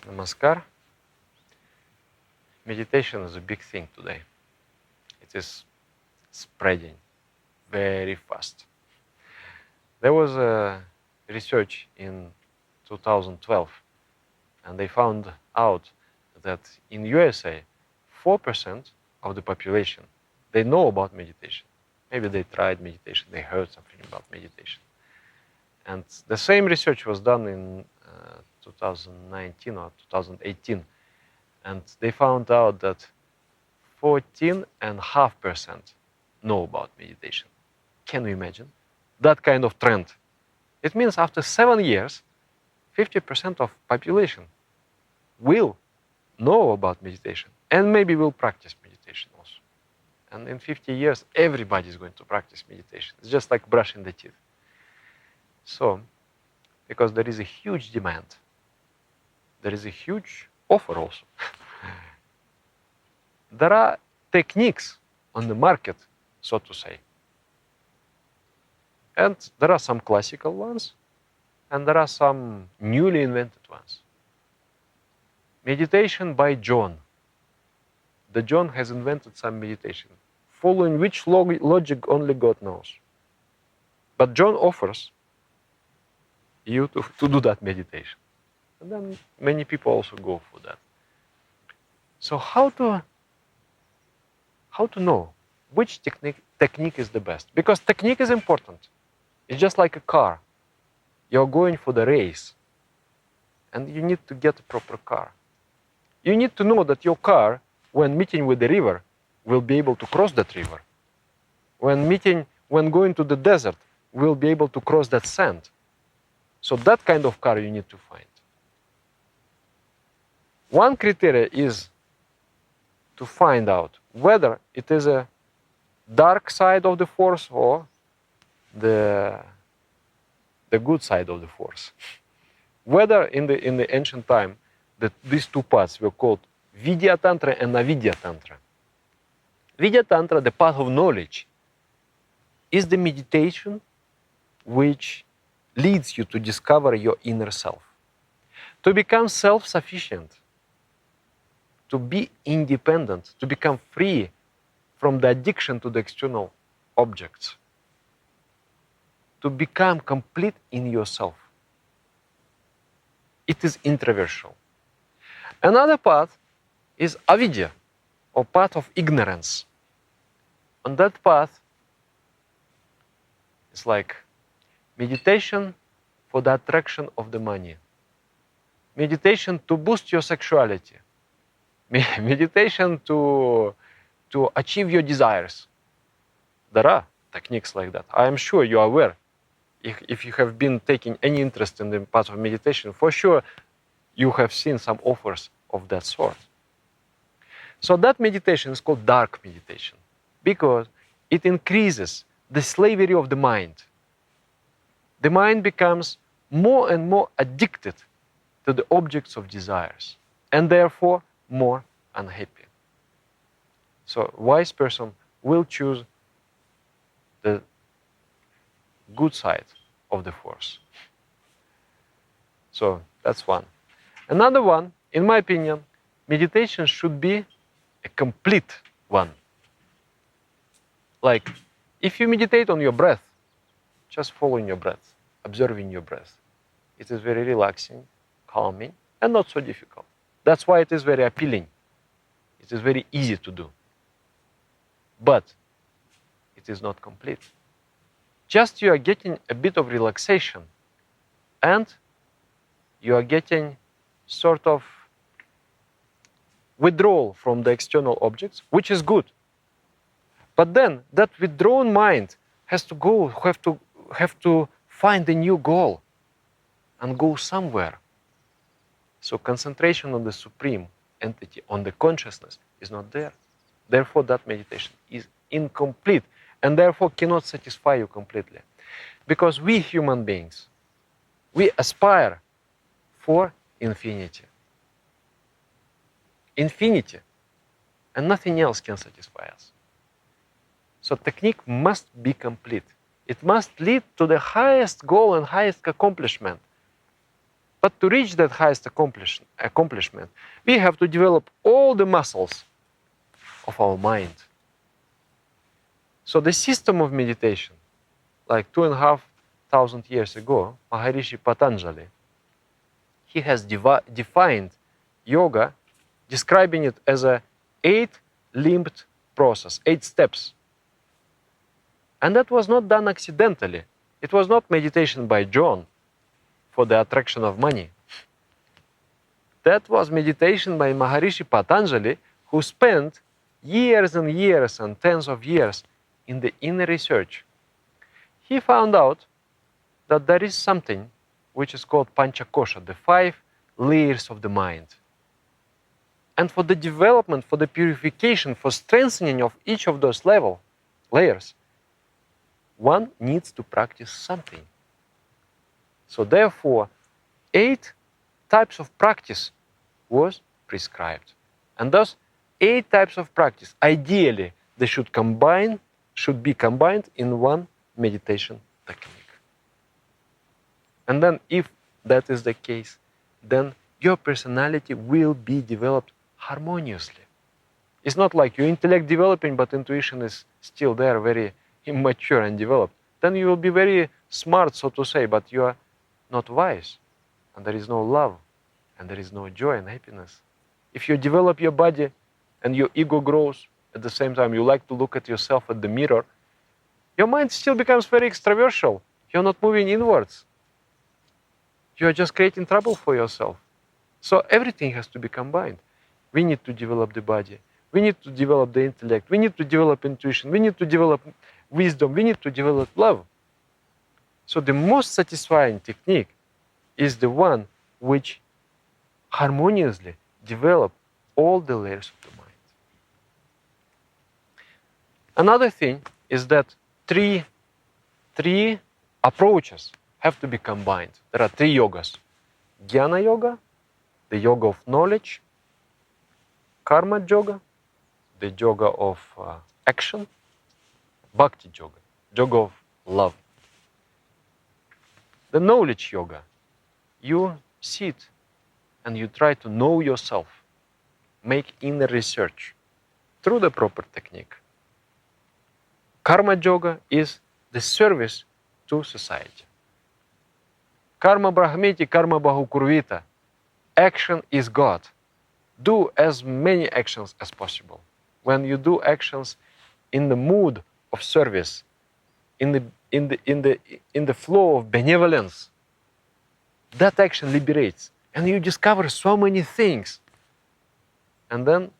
Namaskar. Meditation is a big thing today. It is spreading very fast. There was a research in 2012, and they found out that in USA, 4% of the population, they know about meditation. Maybe they tried meditation, they heard something about meditation. And the same research was done in 2019 or 2018. And they found out that 14.5% know about meditation. Can you imagine that kind of trend? It means after 7 years, 50% of population will know about meditation and maybe will practice meditation also. And in 50 years, everybody is going to practice meditation. It's just like brushing the teeth. So, because there is a huge demand, there is a huge offer also. There are techniques on the market, so to say. And there are some classical ones, and there are some newly invented ones. Meditation by John. The John has invented some meditation, following which logic only God knows. But John offers you to do that meditation. And then many people also go for that. So how to know which technique is the best? Because technique is important. It's just like a car. You're going for the race, and you need to get a proper car. You need to know that your car, when meeting with the river, will be able to cross that river. When going to the desert, will be able to cross that sand. So that kind of car you need to find. One criteria is to find out whether it is a dark side of the force or the good side of the force. Whether in the ancient time that these two paths were called Vidya Tantra and Avidya Tantra. Vidya Tantra, the path of knowledge, is the meditation which leads you to discover your inner self, to become self-sufficient, to be independent, to become free from the addiction to the external objects, to become complete in yourself. It is introversial. Another path is avidya, or path of ignorance. On that path, it's like meditation for the attraction of the money, meditation to boost your sexuality, meditation to achieve your desires. There are techniques like that. I am sure you are aware. If you have been taking any interest in the path of meditation, for sure you have seen some offers of that sort. So that meditation is called dark meditation because it increases the slavery of the mind. The mind becomes more and more addicted to the objects of desires and therefore more unhappy. So a wise person will choose the good side of the force. So that's one. Another one, in my opinion, meditation should be a complete one. Like, if you meditate on your breath, just following your breath, observing your breath. It is very relaxing, calming, and not so difficult. That's why it is very appealing. It is very easy to do. But it is not complete. Just you are getting a bit of relaxation and you are getting sort of withdrawal from the external objects, which is good. But then that withdrawn mind have to find a new goal and go somewhere. So concentration on the supreme entity, on the consciousness, is not there. Therefore, that meditation is incomplete and therefore cannot satisfy you completely. Because we human beings, we aspire for infinity. Infinity, and nothing else can satisfy us. So technique must be complete. It must lead to the highest goal and highest accomplishment. But to reach that highest accomplishment, we have to develop all the muscles of our mind. So the system of meditation, like 2,500 years ago, Maharishi Patanjali, he has defined yoga, describing it as a 8-limbed process, 8 steps. And that was not done accidentally. It was not meditation by John for the attraction of money. That was meditation by Maharishi Patanjali, who spent years and years and tens of years in the inner research. He found out that there is something which is called Panchakosha, the 5 layers of the mind. And for the development, for the purification, for strengthening of each of those layers, one needs to practice something. So therefore, 8 types of practice was prescribed. And thus, 8 types of practice, ideally, they should be combined in one meditation technique. And then if that is the case, then your personality will be developed harmoniously. It's not like your intellect developing, but intuition is still there, very immature and developed. Then you will be very smart, so to say, but you are not wise. And there is no love, and there is no joy and happiness. If you develop your body and your ego grows, at the same time you like to look at yourself at the mirror, your mind still becomes very extraversial. You're not moving inwards. You are just creating trouble for yourself. So everything has to be combined. We need to develop the body. We need to develop the intellect. We need to develop intuition. We need to develop wisdom. We need to develop love. So the most satisfying technique is the one which harmoniously develop all the layers of the mind. Another thing is that three approaches have to be combined. There are 3 yogas. Jnana yoga, the yoga of knowledge, karma yoga, the yoga of action, bhakti yoga, yoga of love. The knowledge yoga, you sit and you try to know yourself, make inner research through the proper technique. Karma yoga is the service to society. Karma brahmeti, karma bahukurvita. Action is God. Do as many actions as possible. When you do actions in the mood of service, in the flow of benevolence, that action liberates, and you discover so many things. And then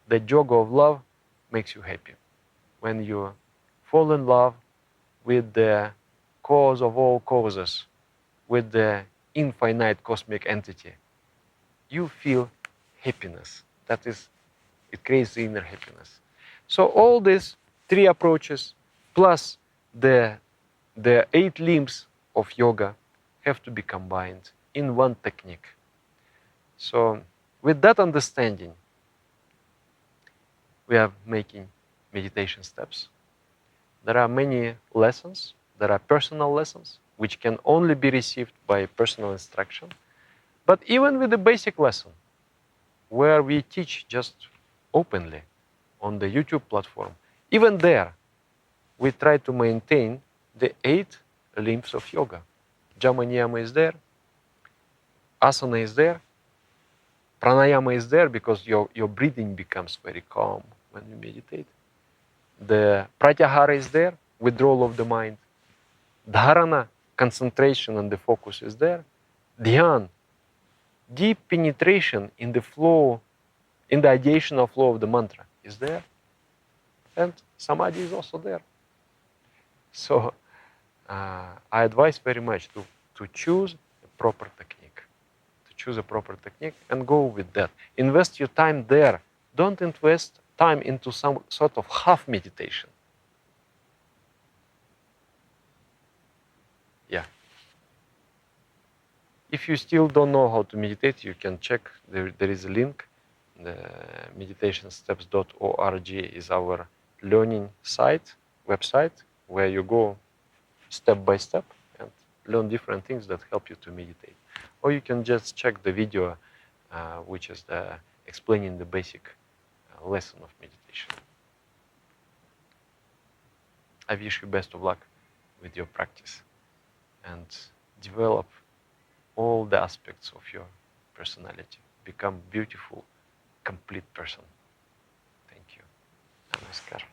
the yoga of love makes you happy. When you fall in love with the cause of all causes, with the infinite cosmic entity, you feel happiness. That is, it creates the inner happiness. So all these 3 approaches, plus the 8 limbs of yoga, have to be combined in one technique. So with that understanding, we are making meditation steps. There are many lessons. There are personal lessons, which can only be received by personal instruction. But even with the basic lesson, where we teach just openly on the YouTube platform, even there, we try to maintain the 8 limbs of yoga. Jama niyama is there, asana is there, pranayama is there because your breathing becomes very calm when you meditate. The pratyahara is there, withdrawal of the mind. Dharana, concentration and the focus is there. Dhyan, deep penetration in the flow, in the ideational flow of the mantra is there. And samadhi is also there. So I advise very much to choose a proper technique. To choose a proper technique and go with that. Invest your time there. Don't invest time into some sort of half meditation. Yeah. If you still don't know how to meditate, you can check. There is a link. The meditationsteps.org is our learning website, where you go step by step and learn different things that help you to meditate. or you can just check the video, which is explaining the basic lesson of meditation. I wish you best of luck with your practice and develop all the aspects of your personality. Become beautiful, complete person. Thank you. Namaskar.